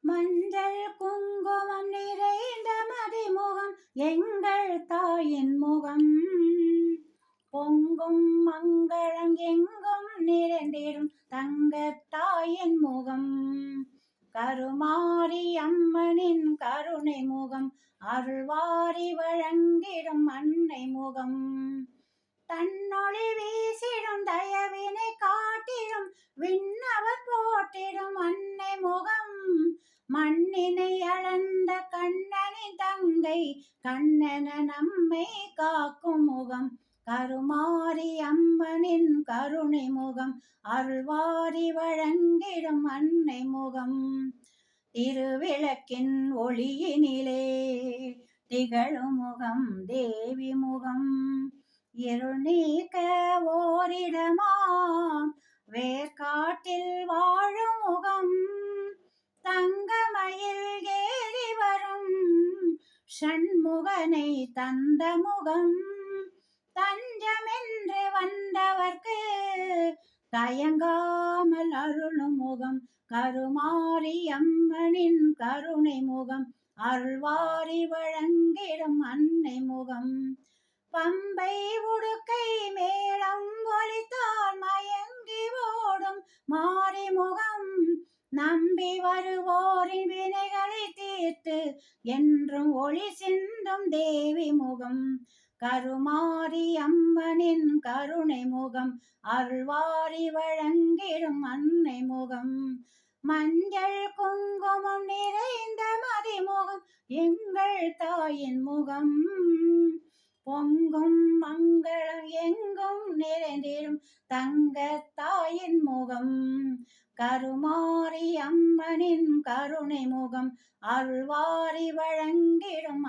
மஞ்சள் குங்குமம் நிறைந்த மதிமுகம் எங்கள் தாயின் முகம். பொங்கும் மங்களம் எங்கும் நிறைந்திடும் தங்கத்தாயின் முகம். கருமாரி அம்மனின் கருணை முகம், அருள்வாரி வழங்கிடும் அன்னை முகம். தன்னொளி வீசிடும் தயவினை காட்டிடும் விண்ணவர் போற்றிடும் அன்னை முகம். மண்ணினை அளந்த கண்ணனின் தங்கை, கண்ணன நம்மை காக்கும் முகம். கருமாரி அம்மனின் கருணை முகம், அருள்வாரி வழங்கிடும் அன்னை முகம். திருவிளக்கின் ஒளியினிலே திகழும் முகம் தேவி முகம். இருள் நீக்க ஓரிடமாம் வேர்காட்டில் வாழும் முகம். தங்கமயில் ஏறி வரும் சண்முகனை தந்த முகம். தஞ்சமென்று வந்தவர்க்கு தயங்காமல் அருளும் முகம். கருமாரி அம்மனின் கருணை முகம், அருள்வாரி வழங்கிடும் அன்னை முகம். பம்பை உடுக்கை மேளம் ஒலித்தால் மயங்கி ஓடும் மாரிமுகம். நம்பி வருவோரின் வினைகளை தீர்த்து என்றும் ஒளி சிந்தும் தேவி முகம். கருமாரி அம்மனின் கருணை முகம், அருள்வாரி வழங்கிடும் அன்னை முகம். மஞ்சள் குங்குமம் நிறைந்த மதிமுகம் எங்கள் தாயின் முகம். பொங்கும் மங்களம் எங்கும் நிறைந்திடும் தங்கத்தாயின் முகம். கருமாரி அம்மனின் கருணை முகம், அருள்வாரி வழங்கிடும்